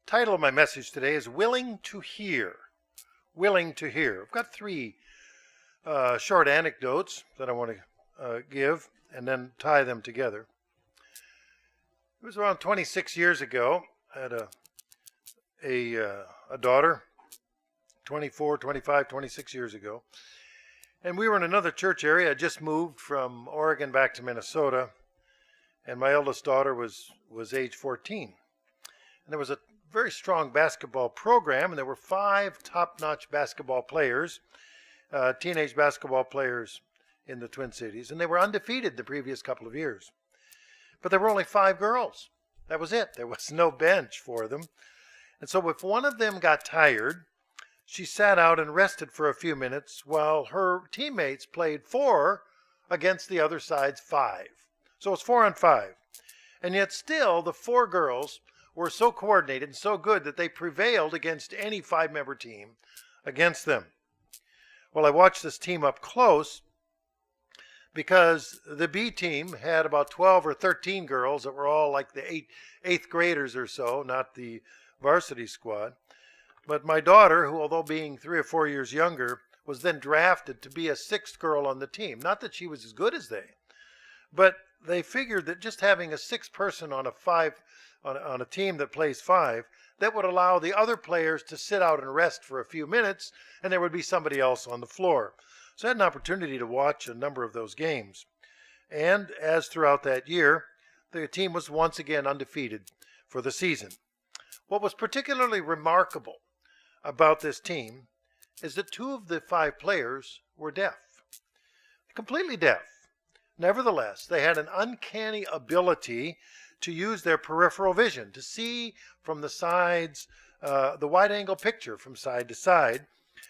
Title of my message today is Willing to Hear. Willing to Hear. I've got three short anecdotes that I want to give and then tie them together. It was around 26 years ago. I had a daughter, 24, 25, 26 years ago. And we were in another church area. I just moved from Oregon back to Minnesota. And my eldest daughter was age 14. And there was a very strong basketball program, and there were 5 top-notch basketball players, teenage basketball players in the Twin Cities, and they were undefeated the previous couple of years. But there were only 5 girls. That was it. There was no bench for them. And so if one of them got tired, she sat out and rested for a few minutes while her teammates played 4 against the other side's 5. So it's 4 on 5. And yet still the 4 girls were so coordinated and so good that they prevailed against any 5-member team against them. Well, I watched this team up close because the B team had about 12 or 13 girls that were all like the 8th graders or so, not the varsity squad. But my daughter, who although being 3 or 4 years younger, was then drafted to be a 6th girl on the team. Not that she was as good as they, but they figured that just having a 6th person on a team that plays 5, that would allow the other players to sit out and rest for a few minutes, and there would be somebody else on the floor. So I had an opportunity to watch a number of those games. And as throughout that year, the team was once again undefeated for the season. What was particularly remarkable about this team is that 2 of the 5 players were deaf, completely deaf. Nevertheless, they had an uncanny ability to use their peripheral vision to see from the sides, the wide-angle picture from side to side,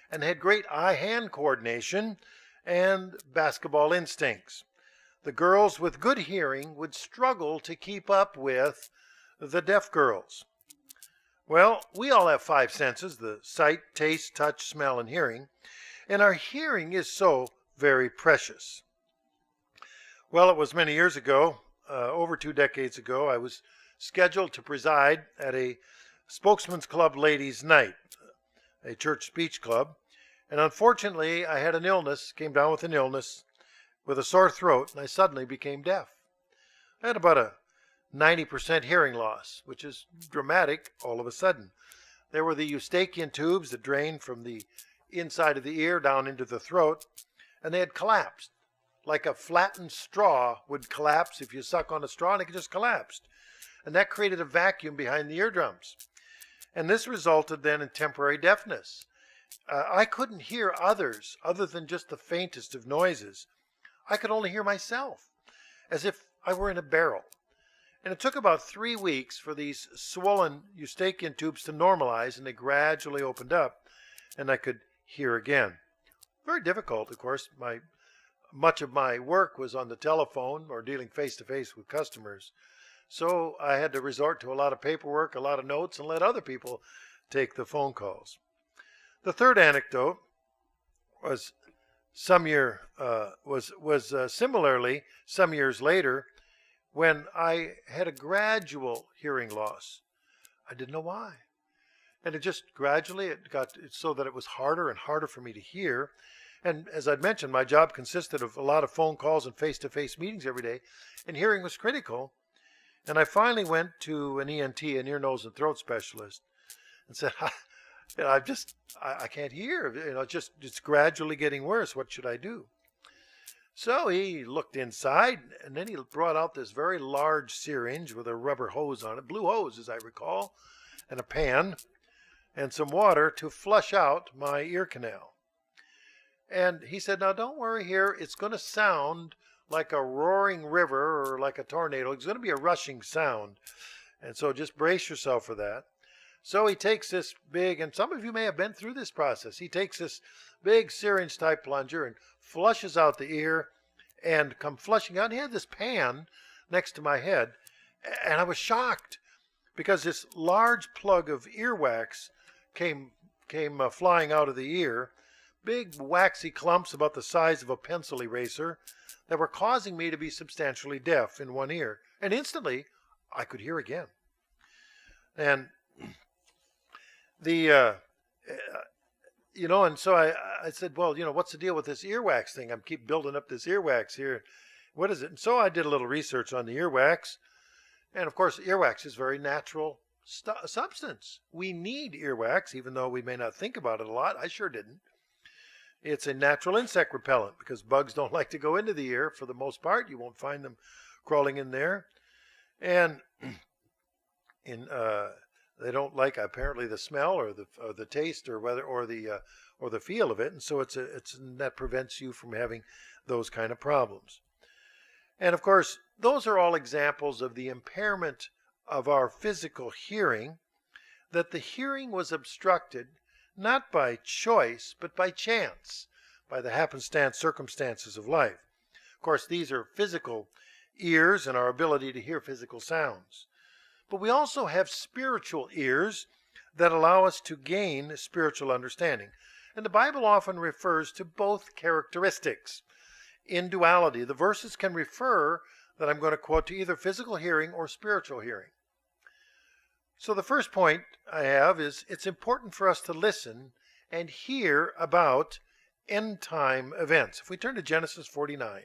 and had great eye-hand coordination and basketball instincts. The girls with good hearing would struggle to keep up with the deaf girls. Well, we all have 5 senses, the sight, taste, touch, smell, and hearing, and our hearing is so very precious. Well, it was many years ago, over 2 decades ago, I was scheduled to preside at a Spokesman's Club Ladies' Night, a church speech club, and unfortunately I had an illness, came down with an illness, with a sore throat, and I suddenly became deaf. I had about a 90% hearing loss, which is dramatic all of a sudden. There were the Eustachian tubes that drained from the inside of the ear down into the throat, and they had collapsed. Like a flattened straw would collapse if you suck on a straw, and it just collapsed. And that created a vacuum behind the eardrums. And this resulted then in temporary deafness. I couldn't hear others other than just the faintest of noises. I could only hear myself, as if I were in a barrel. And it took about 3 weeks for these swollen Eustachian tubes to normalize, and they gradually opened up, and I could hear again. Very difficult, of course. Much of my work was on the telephone or dealing face-to-face with customers. So I had to resort to a lot of paperwork, a lot of notes, and let other people take the phone calls. The third anecdote was similarly some years later when I had a gradual hearing loss. I didn't know why. And it just gradually, it got so that it was harder and harder for me to hear. And as I'd mentioned, my job consisted of a lot of phone calls and face-to-face meetings every day, and hearing was critical. And I finally went to an ENT, an ear, nose, and throat specialist, and said, I can't hear. It's gradually getting worse. What should I do? So he looked inside, and then he brought out this very large syringe with a rubber hose on it, blue hose, as I recall, and a pan, and some water to flush out my ear canal. And he said, now don't worry here, it's going to sound like a roaring river or like a tornado. It's going to be a rushing sound. And so just brace yourself for that. So he takes this big, and some of you may have been through this process, he takes this big syringe type plunger and flushes out the ear, and come flushing out. And he had this pan next to my head, and I was shocked because this large plug of earwax came flying out of the ear, big waxy clumps about the size of a pencil eraser that were causing me to be substantially deaf in one ear. And instantly, I could hear again. And The and so I said, well, what's the deal with this earwax thing? I'm keep building up this earwax here. What is it? And so I did a little research on the earwax, and of course, earwax is very natural substance. We need earwax, even though we may not think about it a lot. I sure didn't. It's a natural insect repellent because bugs don't like to go into the ear for the most part. You won't find them crawling in there, and they don't like apparently the smell or the taste or the feel of it, and so that prevents you from having those kind of problems. And of course, those are all examples of the impairment of our physical hearing, that the hearing was obstructed not by choice, but by chance, by the happenstance circumstances of life. Of course, these are physical ears and our ability to hear physical sounds. But we also have spiritual ears that allow us to gain spiritual understanding. And the Bible often refers to both characteristics. In duality, the verses can refer, that I'm going to quote, to either physical hearing or spiritual hearing. So the first point I have is it's important for us to listen and hear about end time events. If we turn to Genesis 49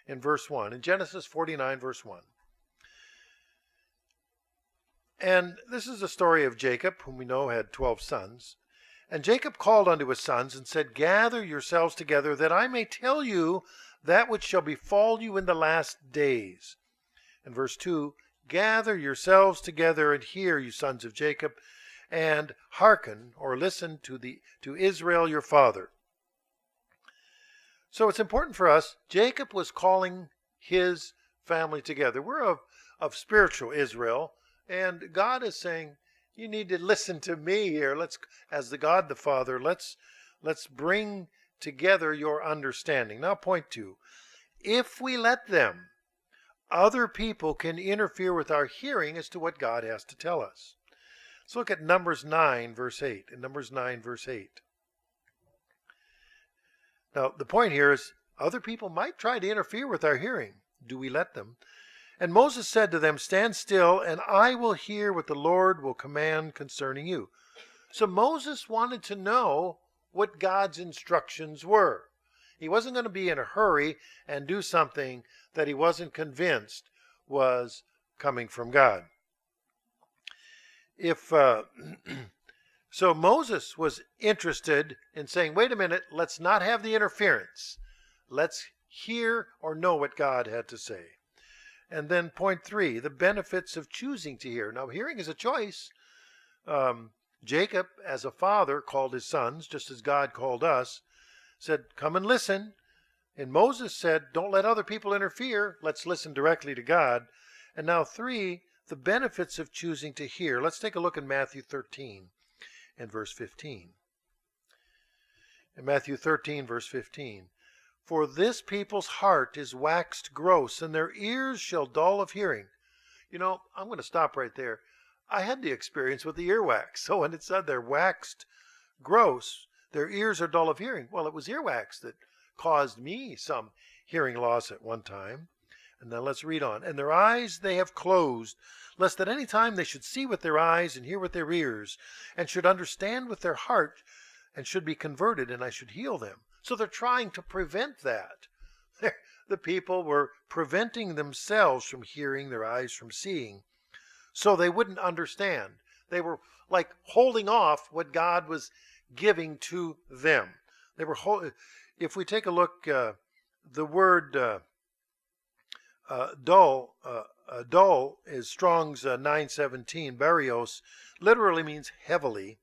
in verse 1, in Genesis 49 verse 1. And this is the story of Jacob, whom we know had 12 sons. And Jacob called unto his sons and said, Gather yourselves together, that I may tell you that which shall befall you in the last days. And verse 2, Gather yourselves together and hear, you sons of Jacob, and hearken or listen to Israel your father. So it's important for us. Jacob was calling his family together. We're of spiritual Israel, and God is saying, you need to listen to me here. As the God the Father, let's bring together your understanding. Now point 2. If we let them, other people can interfere with our hearing as to what God has to tell us. Let's look at Numbers 9 verse 8. In Numbers 9 verse 8. Now the point here is other people might try to interfere with our hearing. Do we let them? And Moses said to them, Stand still, and I will hear what the Lord will command concerning you. So Moses wanted to know what God's instructions were. He wasn't going to be in a hurry and do something that he wasn't convinced was coming from God. So Moses was interested in saying, wait a minute, let's not have the interference. Let's hear or know what God had to say. And then point 3, the benefits of choosing to hear. Now, hearing is a choice. Jacob, as a father, called his sons, just as God called us, said, come and listen. And Moses said, don't let other people interfere. Let's listen directly to God. And now 3, the benefits of choosing to hear. Let's take a look in Matthew 13 and verse 15. In Matthew 13, verse 15. For this people's heart is waxed gross, and their ears shall dull of hearing. I'm going to stop right there. I had the experience with the earwax. So when it said they're waxed gross, their ears are dull of hearing. Well, it was earwax that caused me some hearing loss at one time. And then let's read on. And their eyes they have closed, lest at any time they should see with their eyes and hear with their ears, and should understand with their heart, and should be converted, and I should heal them. So they're trying to prevent that. The people were preventing themselves from hearing, their eyes from seeing, so they wouldn't understand. They were like holding off what God was giving to them. They were if we take a look, the word dull is Strong's 917. Barios literally means heavily.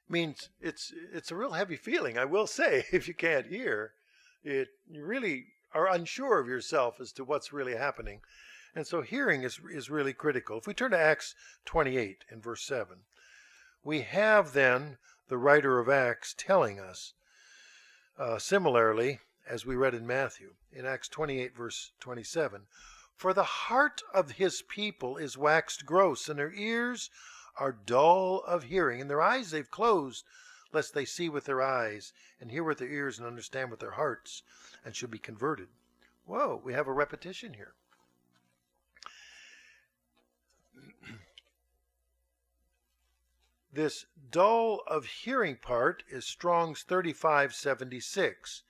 Means it's a real heavy feeling, I will say. If you can't hear it, you really are unsure of yourself as to what's really happening. And so hearing is really critical. If we turn to Acts 28 in verse 7, we have then the writer of Acts telling us similarly as we read in Matthew in Acts 28 verse 27, for the heart of his people is waxed gross, and their ears are dull of hearing, and their eyes they've closed, lest they see with their eyes, and hear with their ears, and understand with their hearts, and should be converted. Whoa, we have a repetition here. This dull of hearing part is Strong's 3576,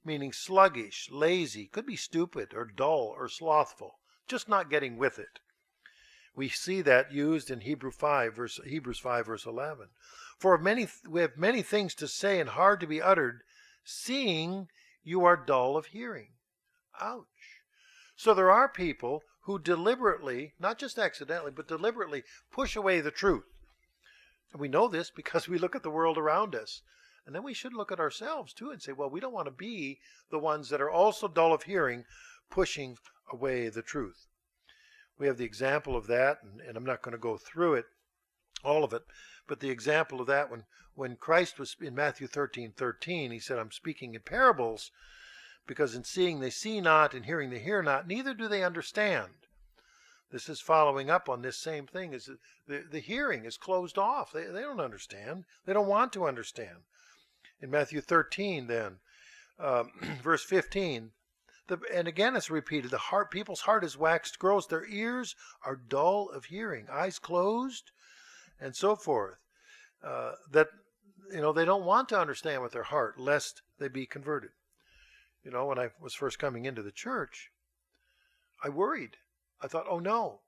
meaning sluggish, lazy, could be stupid or dull or slothful, just not getting with it. We see that used in Hebrews 5 verse 11. For we have many things to say and hard to be uttered, seeing you are dull of hearing. Ouch. So there are people who deliberately, not just accidentally, but deliberately push away the truth. And we know this because we look at the world around us. And then we should look at ourselves too and say, well, we don't want to be the ones that are also dull of hearing, pushing away the truth. We have the example of that, and I'm not going to go through it, all of it, but the example of that when Christ was in Matthew 13:13, he said, I'm speaking in parables, because in seeing they see not, and hearing they hear not, neither do they understand. This is following up on this same thing. Is the hearing is closed off. They don't understand. They don't want to understand. In Matthew 13, then, verse 15, and again it's repeated, people's heart is waxed gross, their ears are dull of hearing, eyes closed, and so forth. That they don't want to understand with their heart, lest they be converted. When I was first coming into the church, I worried. I thought, oh no,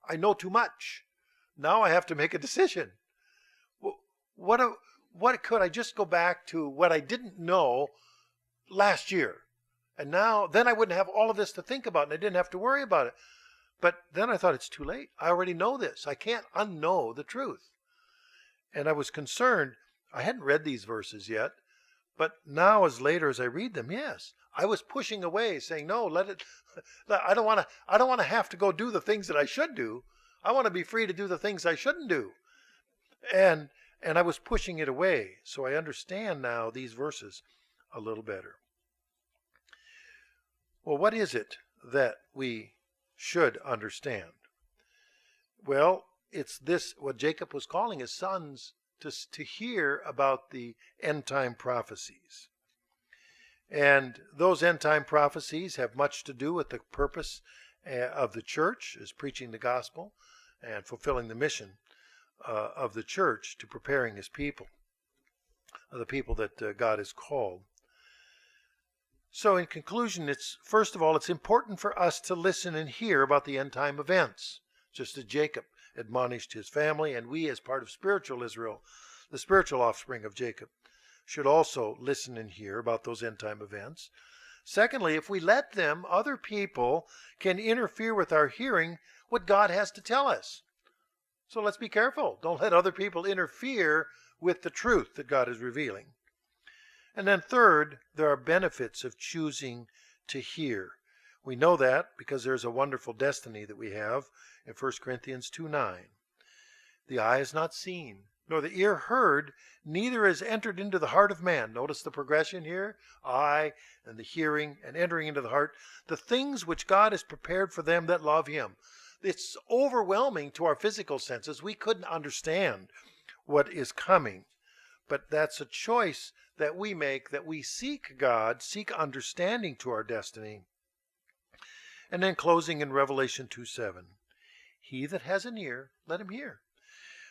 I know too much. Now I have to make a decision. What could I just go back to what I didn't know last year? And then I wouldn't have all of this to think about, and I didn't have to worry about it. But then I thought, it's too late. I already know this. I can't unknow the truth. And I was concerned. I hadn't read these verses yet. But now, as later as I read them, yes, I was pushing away, saying, no, I don't want to have to go do the things that I should do. I want to be free to do the things I shouldn't do. And I was pushing it away. So I understand now these verses a little better. Well, what is it that we should understand? Well, it's this, what Jacob was calling his sons to hear about the end time prophecies. And those end time prophecies have much to do with the purpose of the church, is preaching the gospel and fulfilling the mission of the church to preparing his people, the people that God has called. So in conclusion, first of all, it's important for us to listen and hear about the end time events, just as Jacob admonished his family, and we as part of spiritual Israel, the spiritual offspring of Jacob, should also listen and hear about those end time events. Secondly, if we let them, other people can interfere with our hearing what God has to tell us. So let's be careful. Don't let other people interfere with the truth that God is revealing. And then third, there are benefits of choosing to hear. We know that because there's a wonderful destiny that we have in 1 Corinthians 2:9. The eye has not seen, nor the ear heard, neither has entered into the heart of man. Notice the progression here, eye and the hearing and entering into the heart. The things which God has prepared for them that love him. It's overwhelming to our physical senses. We couldn't understand what is coming. But that's a choice that we make, that we seek God, seek understanding to our destiny. And then closing in Revelation 2:7. He that has an ear, let him hear.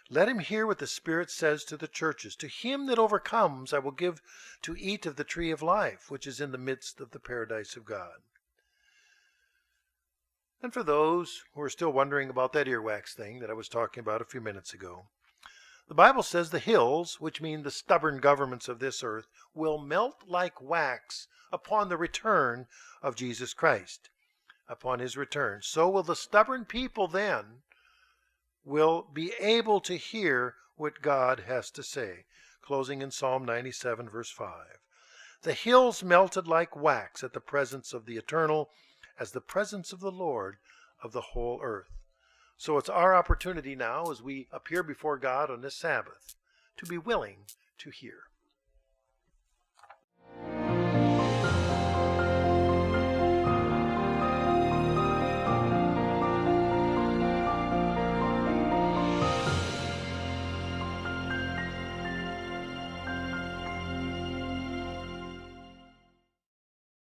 Let him hear what the Spirit says to the churches. To him that overcomes, I will give to eat of the tree of life, which is in the midst of the paradise of God. And for those who are still wondering about that earwax thing that I was talking about a few minutes ago, the Bible says the hills, which mean the stubborn governments of this earth, will melt like wax upon the return of Jesus Christ, upon his return. So will the stubborn people then will be able to hear what God has to say. Closing in Psalm 97, verse 5. The hills melted like wax at the presence of the Eternal, as the presence of the Lord of the whole earth. So it's our opportunity now, as we appear before God on this Sabbath, to be willing to hear.